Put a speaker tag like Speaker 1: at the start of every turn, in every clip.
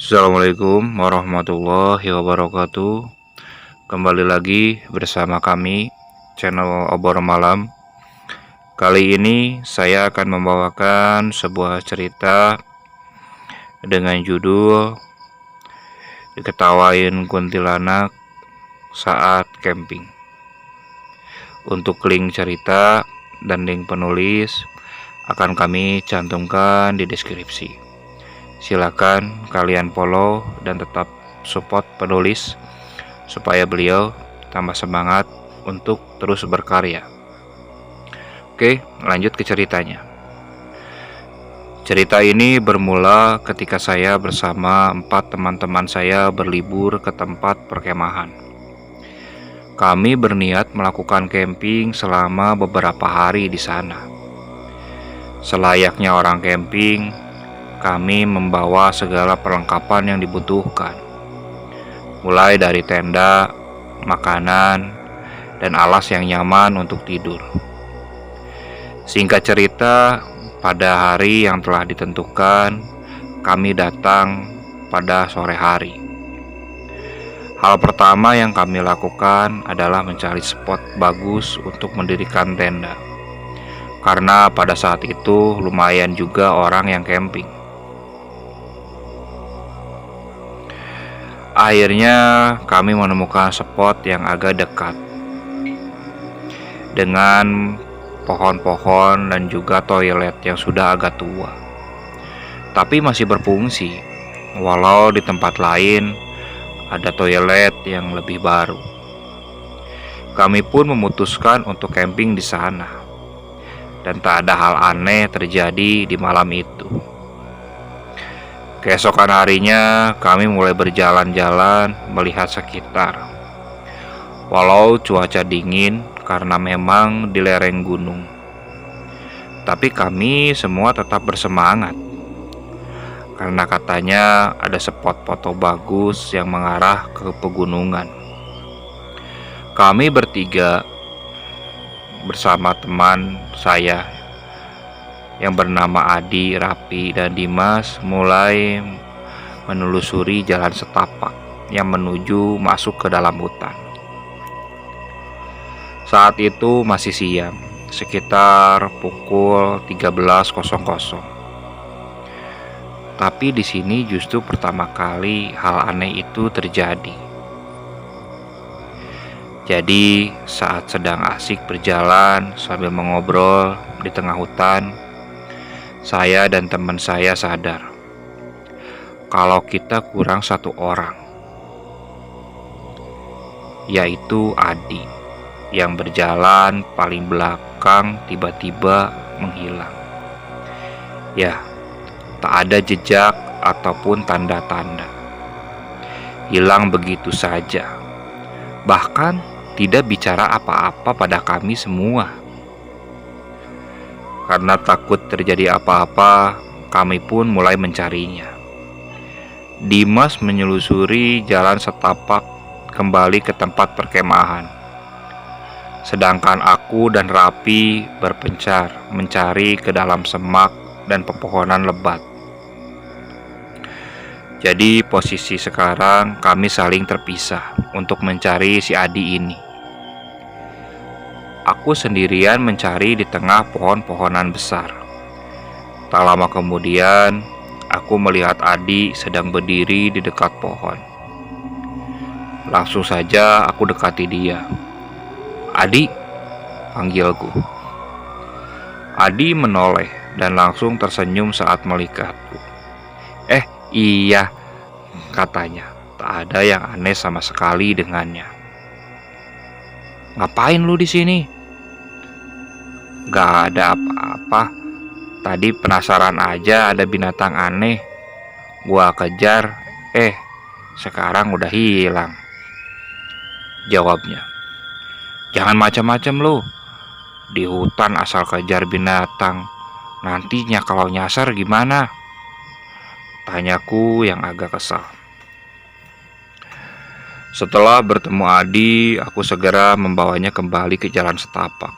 Speaker 1: Assalamualaikum warahmatullahi wabarakatuh. Kembali lagi bersama kami, channel Obor Malam. Kali ini saya akan membawakan sebuah cerita dengan judul Diketawain Kuntilanak Saat Camping. Untuk link cerita dan link penulis akan kami cantumkan di deskripsi. Silakan kalian follow dan tetap support penulis supaya beliau tambah semangat untuk terus berkarya. Oke, lanjut ke ceritanya. Cerita ini bermula ketika saya bersama 4 teman-teman saya berlibur ke tempat perkemahan. Kami berniat melakukan camping selama beberapa hari di sana. Selayaknya orang camping, kami membawa segala perlengkapan yang dibutuhkan, mulai dari tenda, makanan, dan alas yang nyaman untuk tidur. Singkat cerita, pada hari yang telah ditentukan, kami datang pada sore hari. Hal pertama yang kami lakukan adalah mencari spot bagus untuk mendirikan tenda, karena pada saat itu lumayan juga orang yang camping. Akhirnya kami menemukan spot yang agak dekat dengan pohon-pohon dan juga toilet yang sudah agak tua, tapi masih berfungsi, walau di tempat lain ada toilet yang lebih baru. Kami pun memutuskan untuk camping di sana, dan tak ada hal aneh terjadi di malam itu. Keesokan harinya kami mulai berjalan-jalan melihat sekitar. Walau cuaca dingin karena memang di lereng gunung, tapi kami semua tetap bersemangat karena katanya ada spot foto bagus yang mengarah ke pegunungan. Kami bertiga bersama teman saya yang bernama Adi, Rapi, dan Dimas mulai menelusuri jalan setapak yang menuju masuk ke dalam hutan. Saat itu masih siang, sekitar pukul 13.00. Tapi di sini justru pertama kali hal aneh itu terjadi. Jadi saat sedang asik berjalan sambil mengobrol di tengah hutan, saya dan teman saya sadar kalau kita kurang satu orang, yaitu Adi, yang berjalan paling belakang tiba-tiba menghilang. Ya, tak ada jejak ataupun tanda-tanda. Hilang begitu saja. Bahkan tidak bicara apa-apa pada kami semua. Karena takut terjadi apa-apa, kami pun mulai mencarinya. Dimas menyelusuri jalan setapak kembali ke tempat perkemahan, sedangkan aku dan Rapi berpencar mencari ke dalam semak dan pepohonan lebat. Jadi posisi sekarang kami saling terpisah untuk mencari si Adi ini. Aku sendirian mencari di tengah pohon-pohonan besar. Tak lama kemudian, aku melihat Adi sedang berdiri di dekat pohon. Langsung saja aku dekati dia. "Adi," panggilku. Adi menoleh dan langsung tersenyum saat melihatku. Iya," katanya. Tak ada yang aneh sama sekali dengannya. "Ngapain lu di sini?" "Gak ada apa-apa. Tadi penasaran aja ada binatang aneh. Gua kejar, sekarang udah hilang," jawabnya. "Jangan macam-macam lu. Di hutan asal kejar binatang, nantinya kalau nyasar gimana?" tanyaku yang agak kesal. Setelah bertemu Adi, aku segera membawanya kembali ke jalan setapak.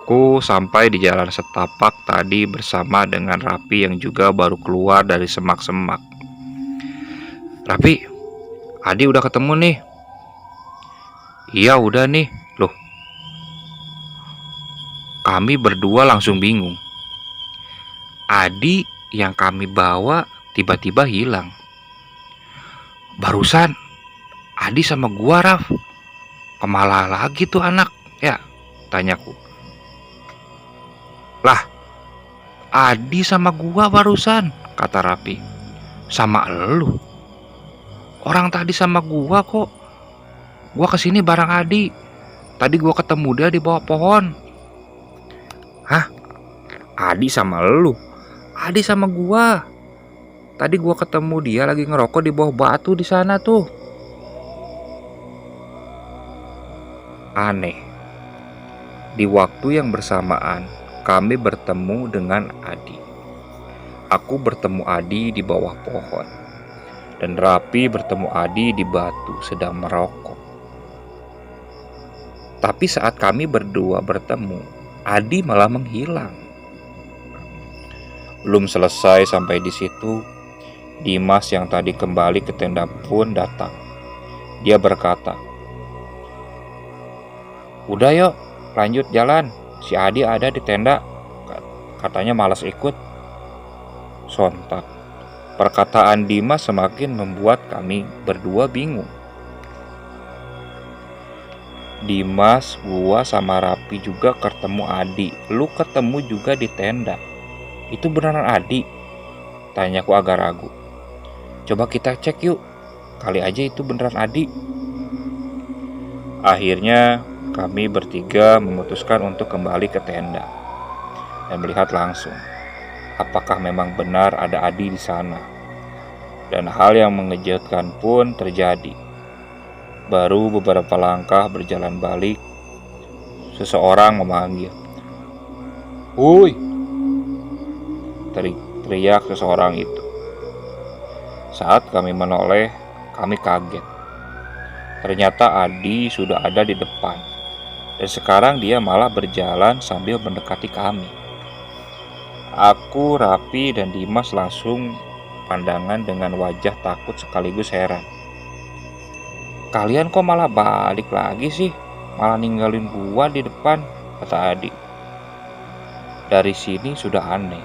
Speaker 1: Aku sampai di jalan setapak tadi bersama dengan Rapi yang juga baru keluar dari semak-semak. Rapi, Adi udah ketemu nih. Iya udah nih. Loh, kami berdua langsung bingung. Adi yang kami bawa tiba-tiba hilang. Barusan Adi sama gua, Raf. Kemana lagi tuh anak? Ya, tanyaku. Lah, Adi sama gua barusan, kata Rapi. Sama elu. Orang tadi sama gua kok. Gua kesini bareng Adi. Tadi gua ketemu dia di bawah pohon. Hah? Adi sama elu? Adi sama gua. Tadi gua ketemu dia lagi ngerokok di bawah batu di sana tuh. Aneh. Di waktu yang bersamaan, kami bertemu dengan Adi. Aku bertemu Adi di bawah pohon. Dan Rapi bertemu Adi di batu sedang merokok. Tapi saat kami berdua bertemu, Adi malah menghilang. Belum selesai sampai di situ, Dimas yang tadi kembali ke tenda pun datang. Dia berkata, "Udah yuk, lanjut jalan. Si Adi ada di tenda. Katanya malas ikut." Sontak, perkataan Dimas semakin membuat kami berdua bingung. Dimas, gua sama Rapi juga ketemu Adi. Lu ketemu juga di tenda. Itu beneran Adi? Tanyaku agak ragu. Coba kita cek yuk. Kali aja itu beneran Adi. Akhirnya kami bertiga memutuskan untuk kembali ke tenda dan melihat langsung apakah memang benar ada Adi di sana. Dan hal yang mengejutkan pun terjadi. Baru beberapa langkah berjalan balik, seseorang memanggil. "Woi!" teriak seseorang itu. Saat kami menoleh, kami kaget. Ternyata Adi sudah ada di depan. Dan sekarang dia malah berjalan sambil mendekati kami. Aku, Rapi, dan Dimas langsung pandangan dengan wajah takut sekaligus heran. "Kalian kok malah balik lagi sih? Malah ninggalin gua di depan," kata Adi. Dari sini sudah aneh.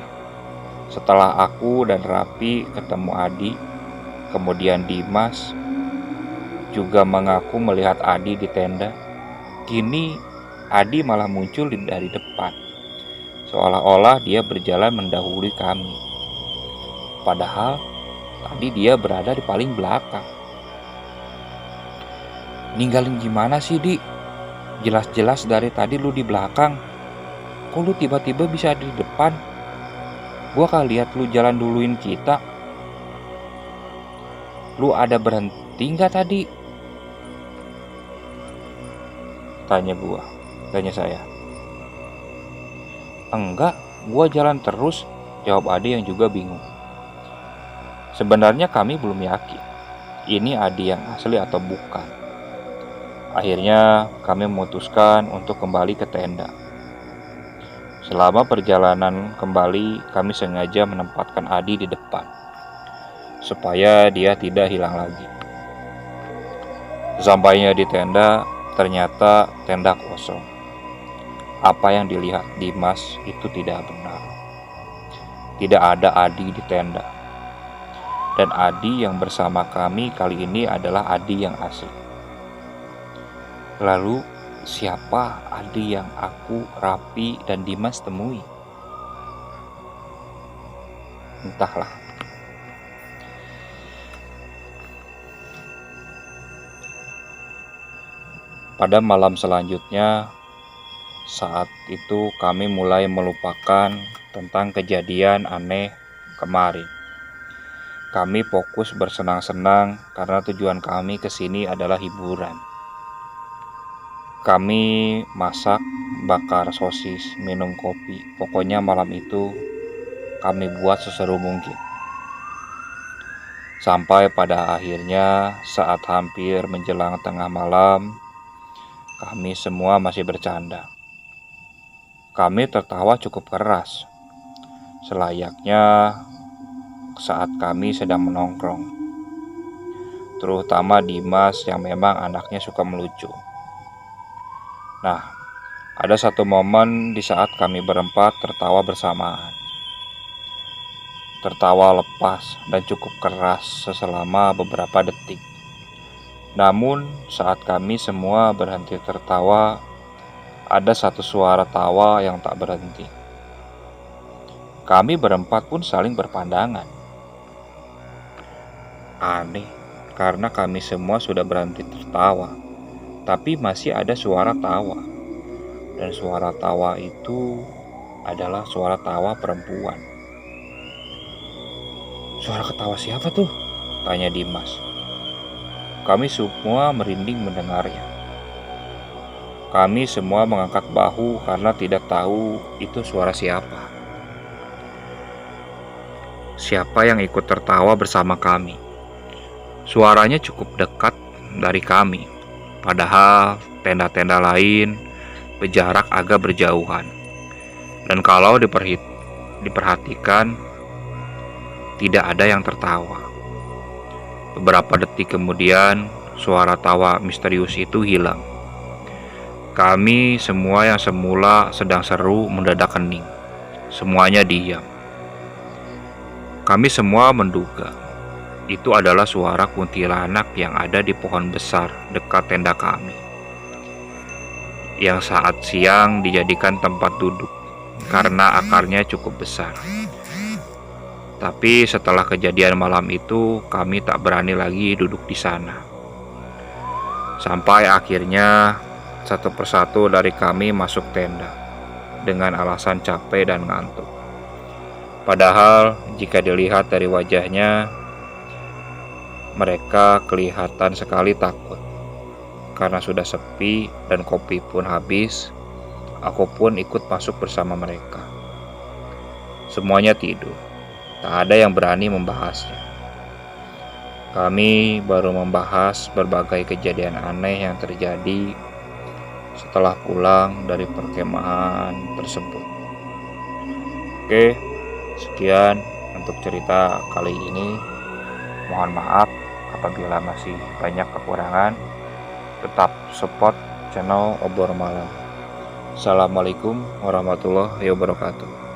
Speaker 1: Setelah aku dan Rapi ketemu Adi, kemudian Dimas juga mengaku melihat Adi di tenda. Kini Adi malah muncul dari depan, seolah-olah dia berjalan mendahului kami. Padahal tadi dia berada di paling belakang. "Ninggalin gimana sih, Di? Jelas-jelas dari tadi lu di belakang. Kok lu tiba-tiba bisa ada di depan? Gua kan lihat lu jalan duluin kita. Lu ada berhenti nggak tadi?" Tanya saya. "Enggak, gua jalan terus," jawab Adi yang juga bingung. Sebenarnya kami belum yakin ini Adi yang asli atau bukan. Akhirnya kami memutuskan untuk kembali ke tenda. Selama perjalanan kembali, kami sengaja menempatkan Adi di depan, supaya dia tidak hilang lagi. Sesampainya di tenda, ternyata tenda kosong. Apa yang dilihat Dimas itu tidak benar. Tidak ada Adi di tenda. Dan Adi yang bersama kami kali ini adalah Adi yang asli. Lalu siapa Adi yang aku, Rapi, dan Dimas temui? Entahlah. Pada malam selanjutnya, saat itu kami mulai melupakan tentang kejadian aneh kemarin. Kami fokus bersenang-senang karena tujuan kami ke sini adalah hiburan. Kami masak, bakar sosis, minum kopi. Pokoknya malam itu kami buat seseru mungkin. Sampai pada akhirnya saat hampir menjelang tengah malam, kami semua masih bercanda. Kami tertawa cukup keras, selayaknya saat kami sedang menongkrong. terutama Dimas yang memang anaknya suka melucu. Nah, ada satu momen di saat kami berempat tertawa bersamaan. Tertawa lepas dan cukup keras selama beberapa detik. Namun, saat kami semua berhenti tertawa, ada satu suara tawa yang tak berhenti. Kami berempat pun saling berpandangan. Aneh, karena kami semua sudah berhenti tertawa, tapi masih ada suara tawa. Dan suara tawa itu adalah suara tawa perempuan. "Suara ketawa siapa tuh?" tanya Dimas. Kami semua merinding mendengarnya. Kami semua mengangkat bahu karena tidak tahu itu suara siapa. Siapa yang ikut tertawa bersama kami? Suaranya cukup dekat dari kami, padahal tenda-tenda lain berjarak agak berjauhan. Dan kalau diperhatikan, tidak ada yang tertawa. Beberapa detik kemudian, suara tawa misterius itu hilang. Kami semua yang semula sedang seru mendadak hening. Semuanya diam. Kami semua menduga itu adalah suara kuntilanak yang ada di pohon besar dekat tenda kami, yang saat siang dijadikan tempat duduk karena akarnya cukup besar. Tapi setelah kejadian malam itu, kami tak berani lagi duduk di sana. Sampai akhirnya satu persatu dari kami masuk tenda dengan alasan capek dan ngantuk. Padahal jika dilihat dari wajahnya, mereka kelihatan sekali takut. Karena sudah sepi dan kopi pun habis, aku pun ikut masuk bersama mereka. Semuanya tidur. Tak ada yang berani membahasnya. Kami baru membahas berbagai kejadian aneh yang terjadi setelah pulang dari perkemahan tersebut. Oke, sekian untuk cerita kali ini. Mohon maaf apabila masih banyak kekurangan. Tetap support channel Obor Malam. Assalamualaikum warahmatullahi wabarakatuh.